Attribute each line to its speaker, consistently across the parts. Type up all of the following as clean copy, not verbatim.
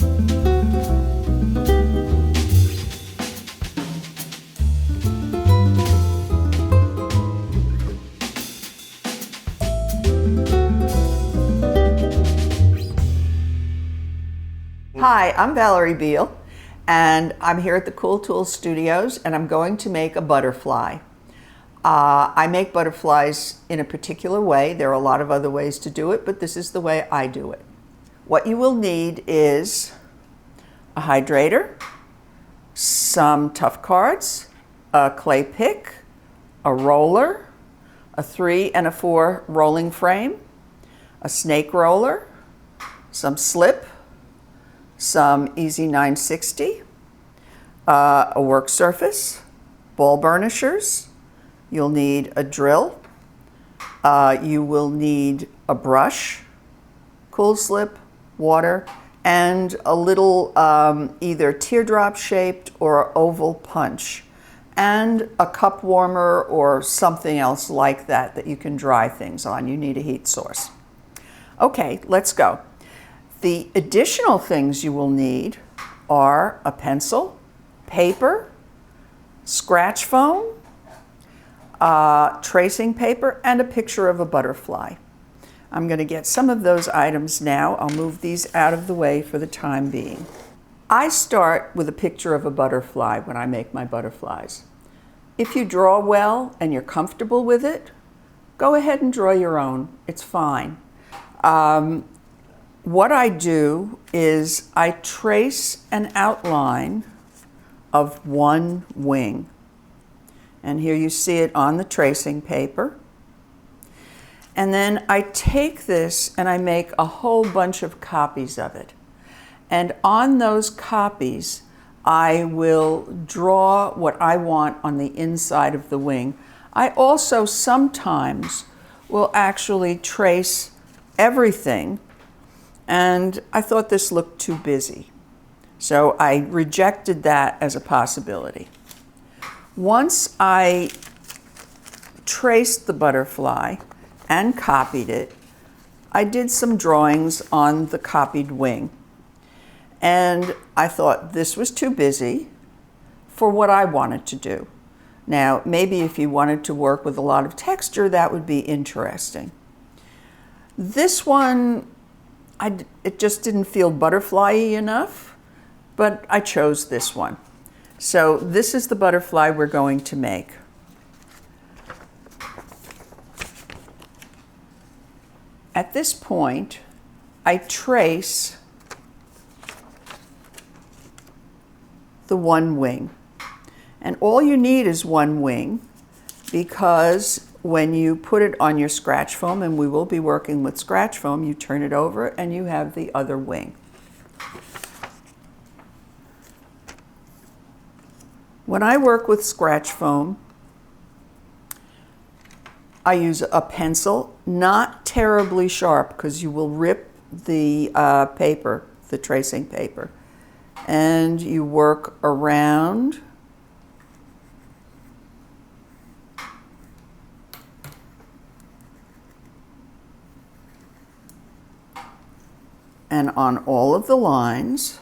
Speaker 1: Hi, I'm Valerie Bealle, and I'm here at the Cool Tools Studios, and I'm going to make a butterfly. I make butterflies in a particular way. There are a lot of other ways to do it, but this is the way I do it. What you will need is a hydrator, some tough cards, a clay pick, a roller, a 3 and a 4 rolling frame, a snake roller, some slip, some EZ960, a work surface, ball burnishers. You'll need a drill. You will need a brush, cool slip, water, and a little either teardrop shaped or oval punch, and a cup warmer or something else like that that you can dry things on. You need a heat source. Okay, let's go. The additional things you will need are a pencil, paper, scratch foam, tracing paper, and a picture of a butterfly. I'm going to get some of those items now. I'll move these out of the way for the time being. I start with a picture of a butterfly when I make my butterflies. If you draw well and you're comfortable with it, go ahead and draw your own. It's fine. What I do is I trace an outline of one wing. And here you see it on the tracing paper. And then I take this and I make a whole bunch of copies of it. And on those copies, I will draw what I want on the inside of the wing. I also sometimes will actually trace everything, and I thought this looked too busy. So I rejected that as a possibility. Once I traced the butterfly and copied it, I did some drawings on the copied wing. And I thought this was too busy for what I wanted to do. Now, maybe if you wanted to work with a lot of texture, that would be interesting. This one, it just didn't feel butterfly-y enough, but I chose this one. So this is the butterfly we're going to make. At this point, I trace the one wing. And all you need is one wing, because when you put it on your scratch foam, and we will be working with scratch foam, you turn it over and you have the other wing. When I work with scratch foam, I use a pencil, not terribly sharp, because you will rip the paper, the tracing paper, and you work around and on all of the lines.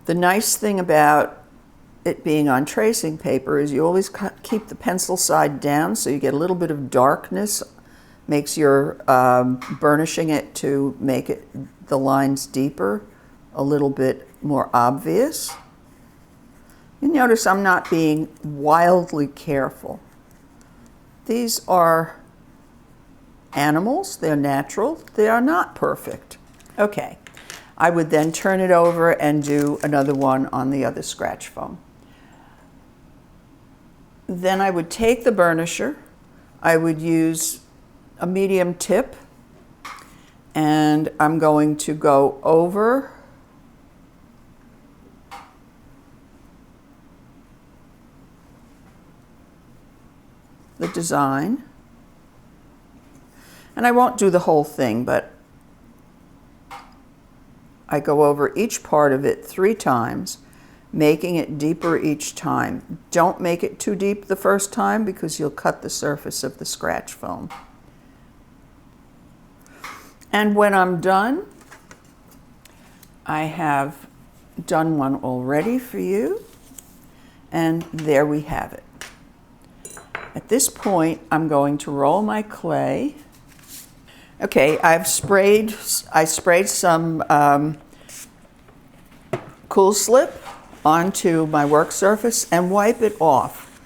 Speaker 1: The nice thing about it being on tracing paper is you always keep the pencil side down, so you get a little bit of darkness, makes your burnishing it to make it the lines deeper, a little bit more obvious. You notice I'm not being wildly careful. These are animals, they're natural, they are not perfect. Okay, I would then turn it over and do another one on the other scratch foam. Then I would take the burnisher, I would use a medium tip, and I'm going to go over the design. And I won't do the whole thing, but I go over each part of it 3 times, making it deeper each time. Don't make it too deep the first time, because you'll cut the surface of the scratch foam. And when I'm done, I have done one already for you. And there we have it. At this point, I'm going to roll my clay. Okay, I sprayed some Cool Slip onto my work surface and wipe it off.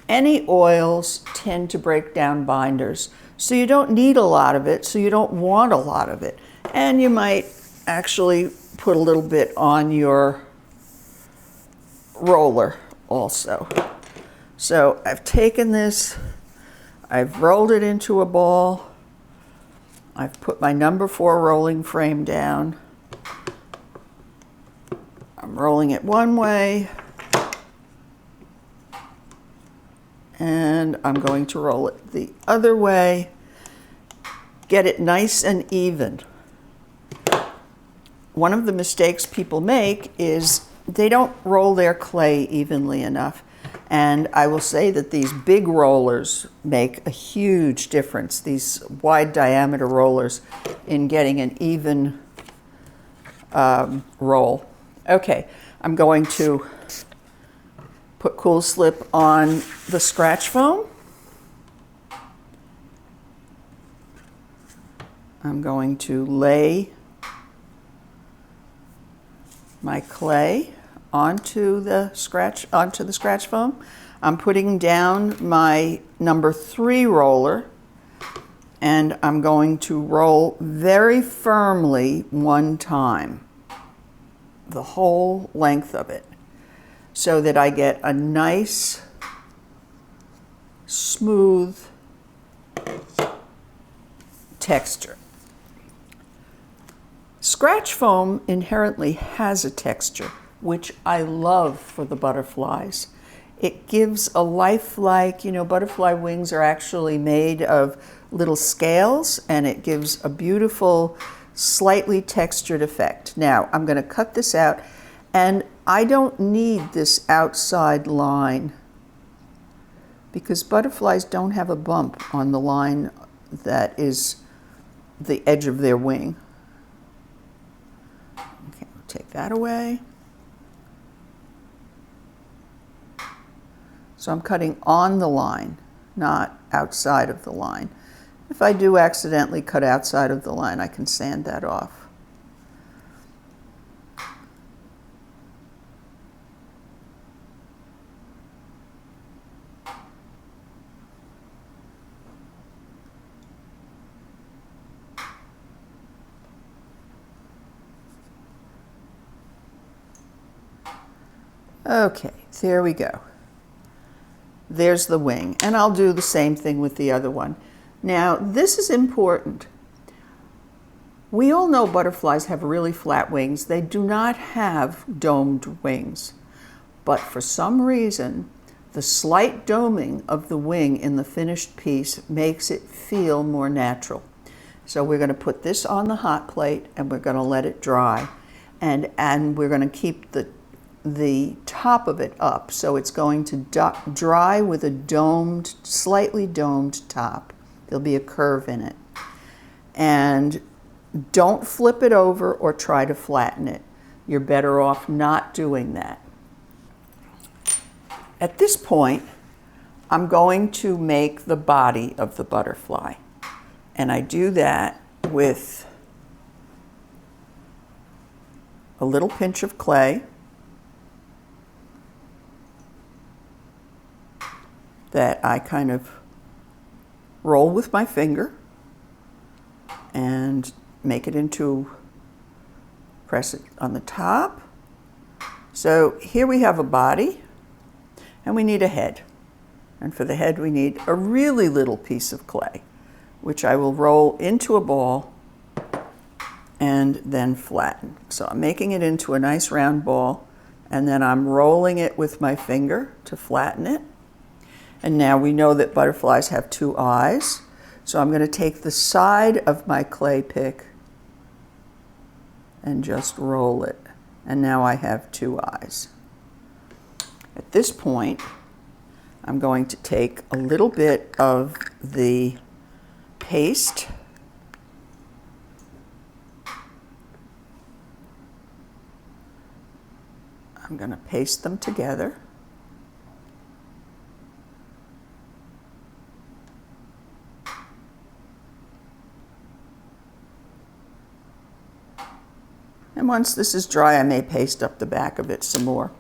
Speaker 1: Any oils tend to break down binders, so you don't need a lot of it, so you don't want a lot of it. And you might actually put a little bit on your roller also. So I've taken this, I've rolled it into a ball, I've put my number 4 rolling frame down. I'm rolling it one way, and I'm going to roll it the other way, get it nice and even. One of the mistakes people make is they don't roll their clay evenly enough. And I will say that these big rollers make a huge difference, these wide diameter rollers, in getting an even roll. Okay, I'm going to put Cool Slip on the Scratchfoam. I'm going to lay my clay onto the Scratchfoam. I'm putting down my number 3 roller, and I'm going to roll very firmly one time, the whole length of it, so that I get a nice, smooth texture. Scratchfoam inherently has a texture, which I love for the butterflies. It gives a lifelike, butterfly wings are actually made of little scales, and it gives a beautiful, slightly textured effect. Now, I'm going to cut this out, and I don't need this outside line because butterflies don't have a bump on the line that is the edge of their wing. Okay, we'll take that away. So I'm cutting on the line, not outside of the line. If I do accidentally cut outside of the line, I can sand that off. Okay, there we go. There's the wing, and I'll do the same thing with the other one. Now, this is important. We all know butterflies have really flat wings. They do not have domed wings, but for some reason, the slight doming of the wing in the finished piece makes it feel more natural. So we're going to put this on the hot plate, and we're going to let it dry, and we're going to keep the top of it up, so it's going to dry with a domed, slightly domed top. There'll be a curve in it. And don't flip it over or try to flatten it. You're better off not doing that. At this point, I'm going to make the body of the butterfly. And I do that with a little pinch of clay that I kind of roll with my finger and make it into, press it on the top. So here we have a body, and we need a head. And for the head, we need a really little piece of clay, which I will roll into a ball and then flatten. So I'm making it into a nice round ball, and then I'm rolling it with my finger to flatten it. And now we know that butterflies have 2 eyes. So I'm going to take the side of my clay pick and just roll it. And now I have 2 eyes. At this point, I'm going to take a little bit of the paste I'm going to paste them together. And once this is dry, I may paste up the back of it some more.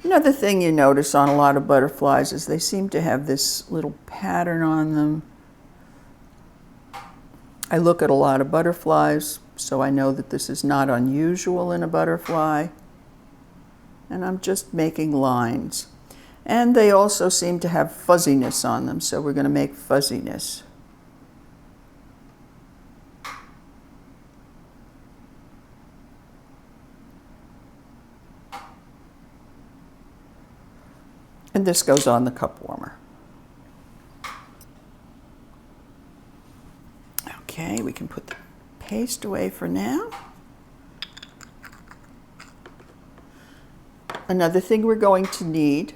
Speaker 1: Another thing you notice on a lot of butterflies is they seem to have this little pattern on them. I look at a lot of butterflies, so I know that this is not unusual in a butterfly. And I'm just making lines. And they also seem to have fuzziness on them, so we're going to make fuzziness. And this goes on the cup warmer. Okay, we can put the paste away for now. Another thing we're going to need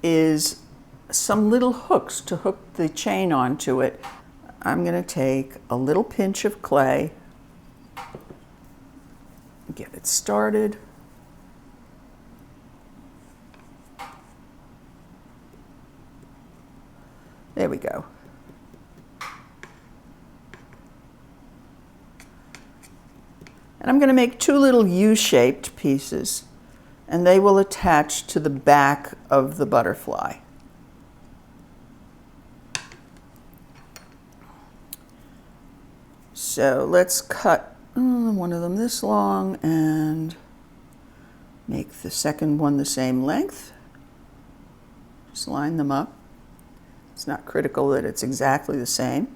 Speaker 1: is some little hooks to hook the chain onto it. I'm going to take a little pinch of clay, get it started. There we go. And I'm going to make two little U-shaped pieces, and they will attach to the back of the butterfly. So let's cut one of them this long and make the second one the same length. Just line them up. It's not critical that it's exactly the same.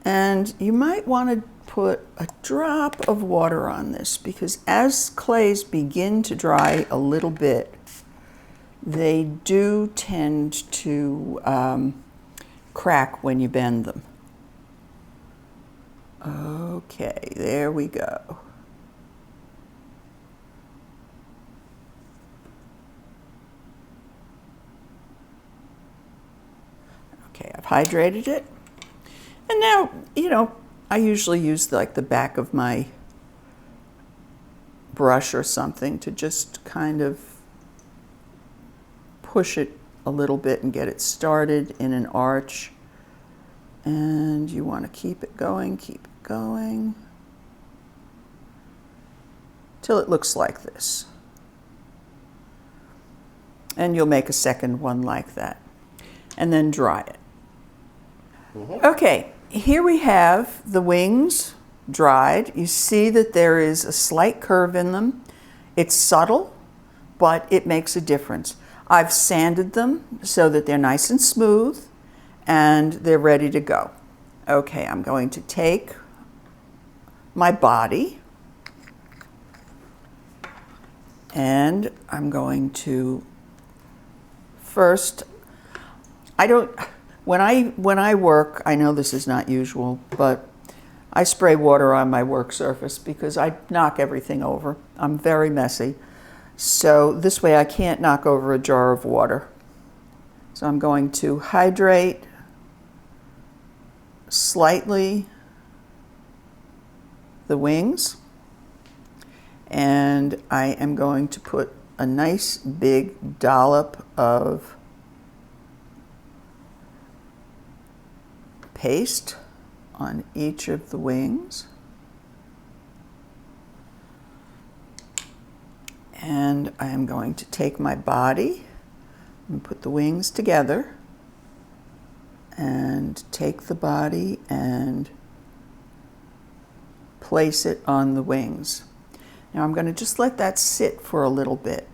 Speaker 1: And you might want to put a drop of water on this, because as clays begin to dry a little bit, they do tend to crack when you bend them. Okay, there we go. Okay, I've hydrated it. And now, you know, I usually use like the back of my brush or something to just kind of push it a little bit and get it started in an arch. And you want to keep it going till it looks like this. And you'll make a second one like that, and then dry it. Okay, here we have the wings dried. You see that there is a slight curve in them. It's subtle, but it makes a difference. I've sanded them so that they're nice and smooth and they're ready to go. Okay, I'm going to take my body and I'm going to first, when I work, I know this is not usual, but I spray water on my work surface because I knock everything over. I'm very messy. So this way I can't knock over a jar of water. So I'm going to hydrate slightly the wings, and I am going to put a nice big dollop of paste on each of the wings. And I am going to take my body and put the wings together and take the body and place it on the wings. Now I'm going to just let that sit for a little bit.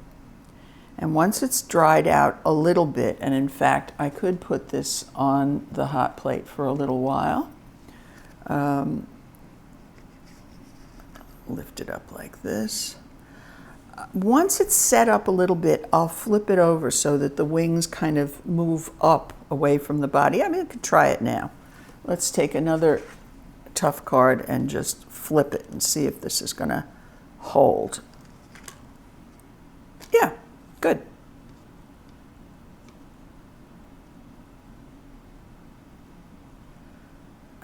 Speaker 1: And once it's dried out a little bit, and in fact I could put this on the hot plate for a little while, lift it up like this. Once it's set up a little bit, I'll flip it over so that the wings kind of move up away from the body. I mean, I could try it now. Let's take another tough card and just flip it and see if this is going to hold. Yeah, good.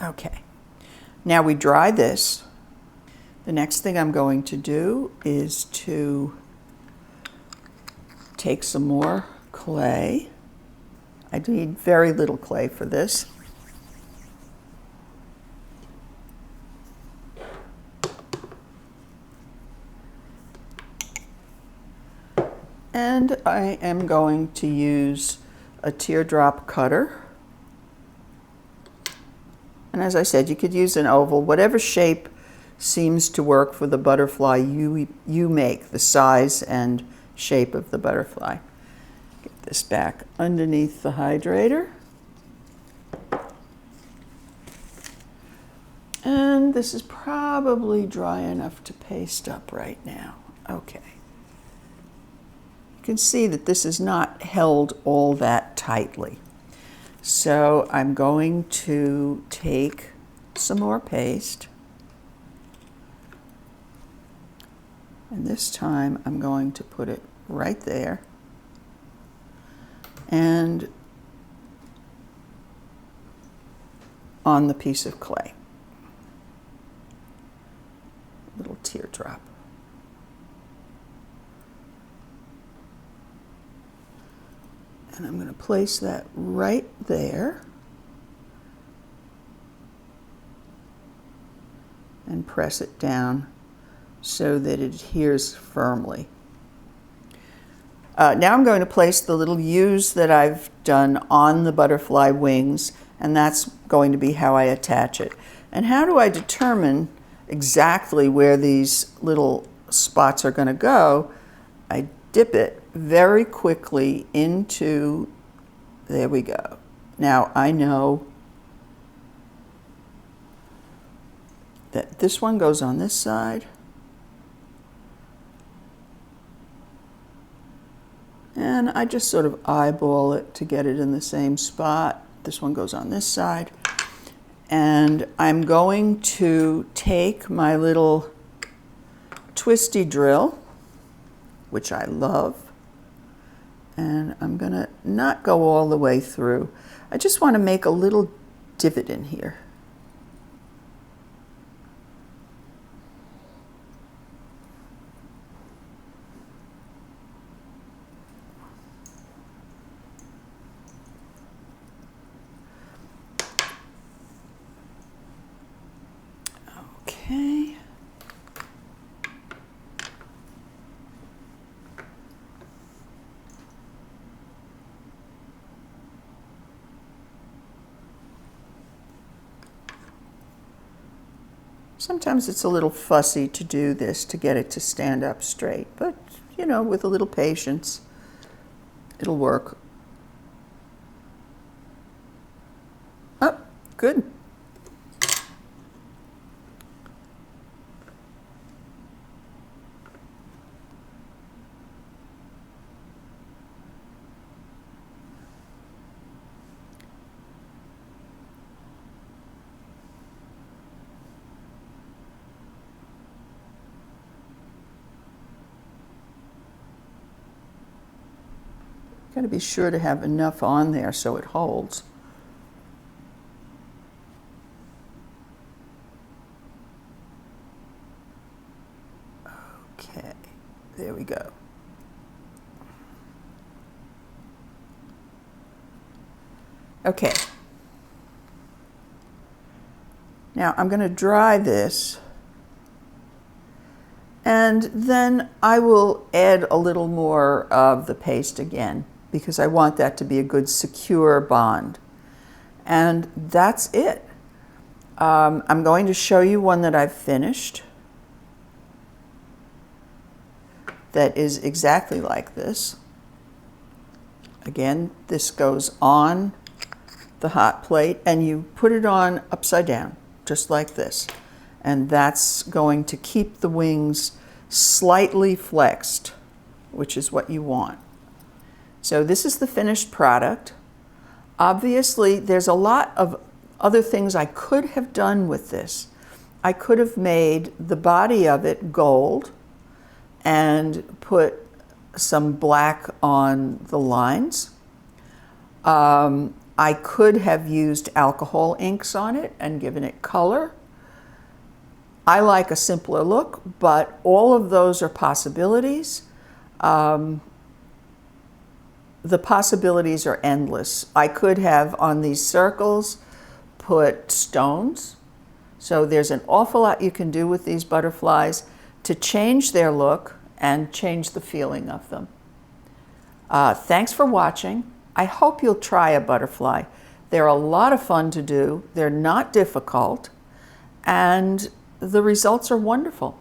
Speaker 1: Okay, now we dry this. The next thing I'm going to do is to take some more clay. I need very little clay for this. And I am going to use a teardrop cutter. And as I said, you could use an oval, whatever shape seems to work for the butterfly you make, the size and shape of the butterfly. Get this back underneath the hydrator. And this is probably dry enough to paste up right now. Okay. You can see that this is not held all that tightly. So I'm going to take some more paste. And this time I'm going to put it right there. And on the piece of clay. Little teardrop. And I'm going to place that right there and press it down so that it adheres firmly. Now I'm going to place the little U's that I've done on the butterfly wings, and that's going to be how I attach it. And how do I determine exactly where these little spots are going to go? I dip it very quickly into, there we go. Now I know that this one goes on this side. And I just sort of eyeball it to get it in the same spot. This one goes on this side. And I'm going to take my little twisty drill, which I love, and I'm going to not go all the way through. I just want to make a little divot in here. Okay. Sometimes it's a little fussy to do this to get it to stand up straight, but you know, with a little patience, it'll work. Oh, good. Got to be sure to have enough on there so it holds. Okay, there we go. Okay. Now I'm going to dry this, and then I will add a little more of the paste again, because I want that to be a good secure bond. And that's it. I'm going to show you one that I've finished that is exactly like this. Again, this goes on the hot plate and you put it on upside down, just like this. And that's going to keep the wings slightly flexed, which is what you want. So this is the finished product. Obviously, there's a lot of other things I could have done with this. I could have made the body of it gold and put some black on the lines. I could have used alcohol inks on it and given it color. I like a simpler look, but all of those are possibilities. The possibilities are endless. I could have on these circles put stones. So there's an awful lot you can do with these butterflies to change their look and change the feeling of them. Thanks for watching. I hope you'll try a butterfly. They're a lot of fun to do. They're not difficult, and the results are wonderful.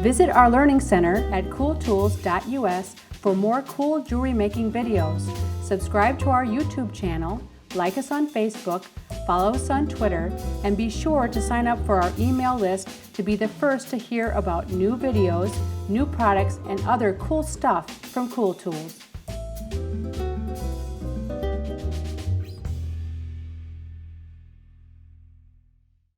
Speaker 2: Visit our Learning Center at cooltools.us for more cool jewelry making videos. Subscribe to our YouTube channel, like us on Facebook, follow us on Twitter, and be sure to sign up for our email list to be the first to hear about new videos, new products, and other cool stuff from Cool Tools.